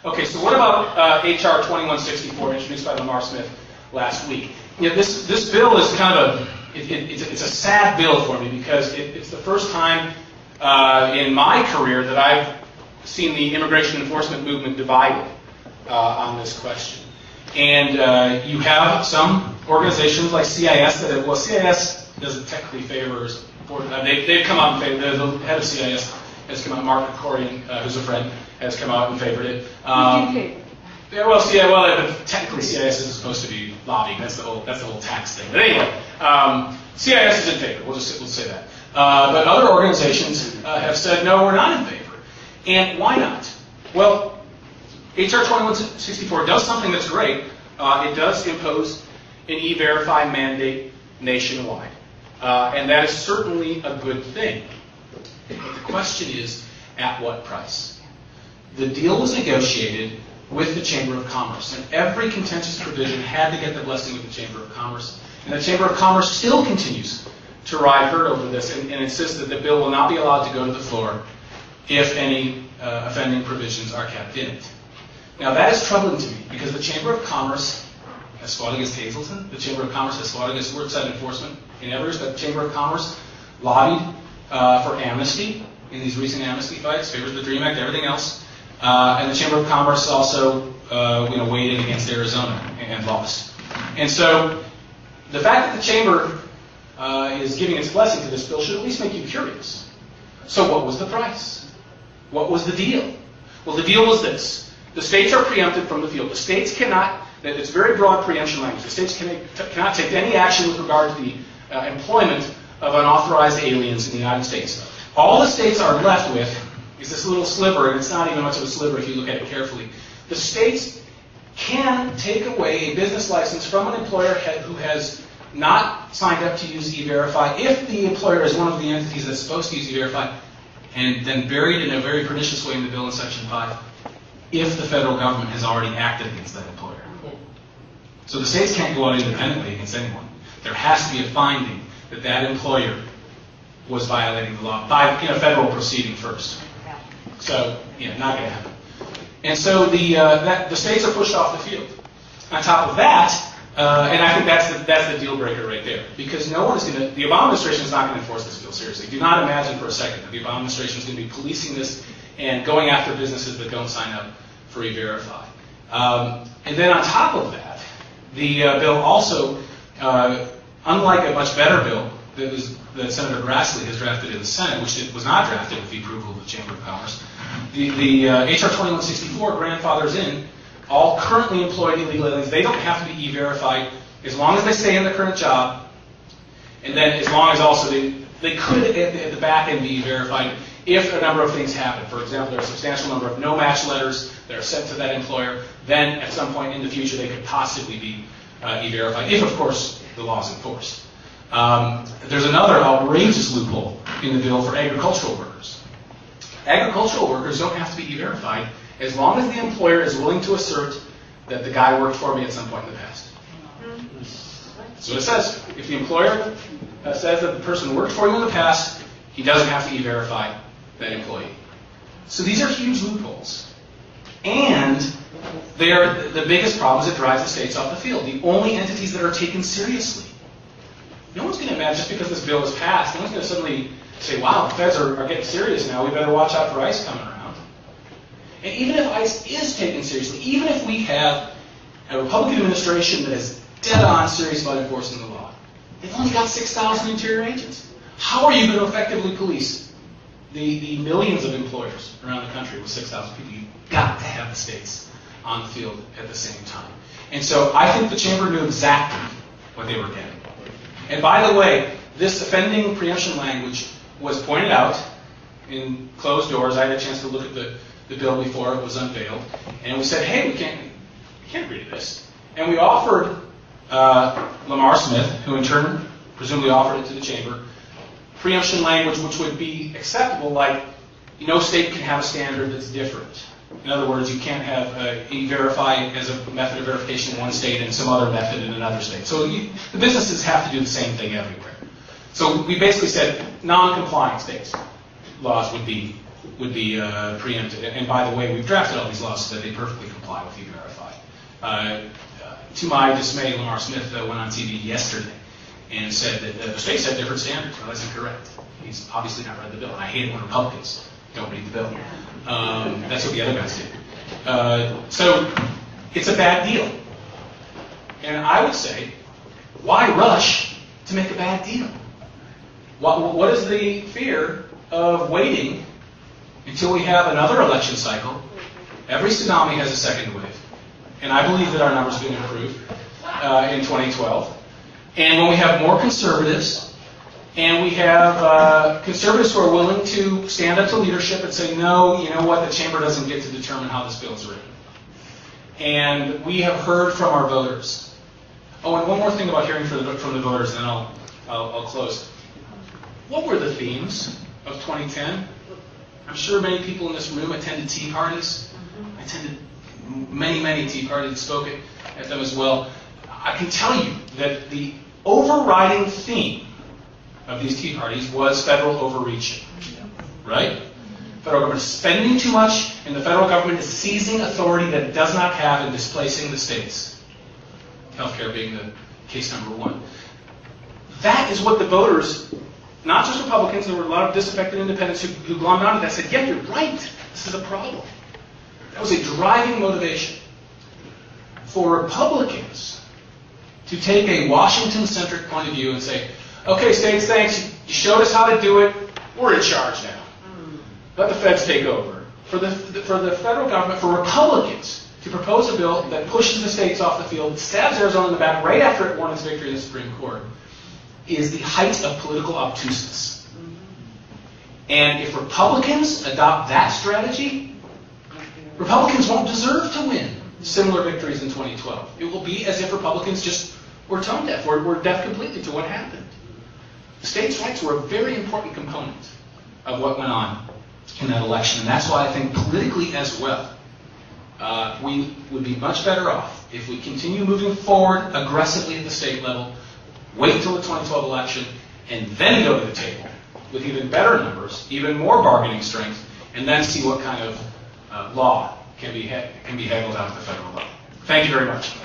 Okay, so what about HR 2164, introduced by Lamar Smith last week? Yeah, this bill is kind of it's a sad bill for me because it's the first time in my career that I've seen the immigration enforcement movement divided on this question. And you have some organizations like CIS that have, well, CIS doesn't technically favor, they've come out and favored, the head of CIS has come out, Mark Corian, who's a friend, has come out and favored it. Yeah, well, technically CIS is supposed to be lobbying. That's the whole tax thing. But anyway, CIS is in favor. We'll say that. But other organizations have said no, we're not in favor. And why not? Well, HR 2164 does something that's great. It does impose an E-Verify mandate nationwide, and that is certainly a good thing. But the question is, at what price? The deal was negotiated with the Chamber of Commerce, and every contentious provision had to get the blessing of the Chamber of Commerce. And the Chamber of Commerce still continues to ride herd over this and insists that the bill will not be allowed to go to the floor if any offending provisions are kept in it. Now that is troubling to me because the Chamber of Commerce has fought against Hazleton. The Chamber of Commerce has fought against worksite enforcement in every respect. The Chamber of Commerce lobbied for amnesty in these recent amnesty fights, favors the DREAM Act, everything else. And the Chamber of Commerce also weighed in against Arizona and lost. And so the fact that the Chamber is giving its blessing to this bill should at least make you curious. So what was the price? What was the deal? Well, the deal was this. The states are preempted from the field. The states cannot, it's very broad preemption language. The states cannot take any action with regard to the employment of unauthorized aliens in the United States. All the states are left with is this little sliver, and it's not even much of a sliver if you look at it carefully. The states can take away a business license from an employer who has not signed up to use E-Verify if the employer is one of the entities that's supposed to use E-Verify, and then buried in a very pernicious way in the bill in Section 5, if the federal government has already acted against that employer. So the states can't go out independently against anyone. There has to be a finding that that employer was violating the law in a federal proceeding first. So, not going to happen. And so the states are pushed off the field. On top of that, and I think that's the deal breaker right there, because no one is going to, the Obama administration is not going to enforce this bill seriously. Do not imagine for a second that the Obama administration is going to be policing this and going after businesses that don't sign up for E-Verify. And then on top of that, the bill also, unlike a much better bill that Senator Grassley has drafted in the Senate, which was not drafted with the approval of the Chamber of Commerce, the HR 2164 grandfathers in all currently employed illegal aliens. They don't have to be E-Verified as long as they stay in their current job, and then as long as also they could at the back end be E-Verified if a number of things happen. For example, there's a substantial number of no-match letters that are sent to that employer. Then at some point in the future they could possibly be E-Verified, if of course the law is enforced. There's another outrageous loophole in the bill for agricultural workers. Agricultural workers don't have to be E-Verified as long as the employer is willing to assert that the guy worked for me at some point in the past. That's what it says. If the employer says that the person worked for you in the past, he doesn't have to E-Verify that employee. So these are huge loopholes. And they are the biggest problem is it drives the states off the field. The only entities that are taken seriously. No one's going to imagine, just because this bill is passed, no one's going to suddenly say, wow, the feds are getting serious now, we better watch out for ICE coming around. And even if ICE is taken seriously, even if we have a Republican administration that is dead on serious about enforcing the law, they've only got 6,000 interior agents. How are you going to effectively police the millions of employers around the country with 6,000 people? You've got to have the states on the field at the same time. And so I think the Chamber knew exactly what they were getting. And by the way, this offending preemption language was pointed out in closed doors. I had a chance to look at the bill before it was unveiled. And we said, hey, we can't agree to this. And we offered Lamar Smith, who in turn presumably offered it to the Chamber, preemption language which would be acceptable, like no state can have a standard that's different. In other words, you can't have E-Verify as a method of verification in one state and some other method in another state. So the businesses have to do the same thing everywhere. So we basically said non-compliant states' laws would be preempted. And by the way, we've drafted all these laws so that they perfectly comply with E-Verify. To my dismay, Lamar Smith went on TV yesterday and said that the states have different standards. Well, that's incorrect. He's obviously not read the bill. And I hate it when Republicans don't read the bill. That's what the other guys do. So it's a bad deal. And I would say, why rush to make a bad deal? What is the fear of waiting until we have another election cycle? Every tsunami has a second wave. And I believe that our numbers are going to improve in 2012. And when we have more conservatives, and we have conservatives who are willing to stand up to leadership and say, no, you know what, the chamber doesn't get to determine how this bill is written. And we have heard from our voters. Oh, and one more thing about hearing from the voters, and then I'll close. What were the themes of 2010? I'm sure many people in this room attended tea parties. I attended many tea parties and spoke at them as well. I can tell you that the overriding theme of these tea parties was federal overreaching. Right? Federal government is spending too much, and the federal government is seizing authority that it does not have and displacing the states. Healthcare being the case number one. That is what the voters, not just Republicans, there were a lot of disaffected independents who glommed onto that and said, yeah, you're right. This is a problem. That was a driving motivation for Republicans to take a Washington-centric point of view and say, okay, states, thanks. You showed us how to do it. We're in charge now. Let the feds take over. For the federal government, for Republicans, to propose a bill that pushes the states off the field, stabs Arizona in the back right after it won its victory in the Supreme Court, is the height of political obtuseness. And if Republicans adopt that strategy, Republicans won't deserve to win similar victories in 2012. It will be as if Republicans just were tone deaf, were deaf completely to what happened. States' rights were a very important component of what went on in that election. And that's why I think politically as well, we would be much better off if we continue moving forward aggressively at the state level, wait until the 2012 election, and then go to the table with even better numbers, even more bargaining strength, and then see what kind of law can be haggled out at the federal level. Thank you very much.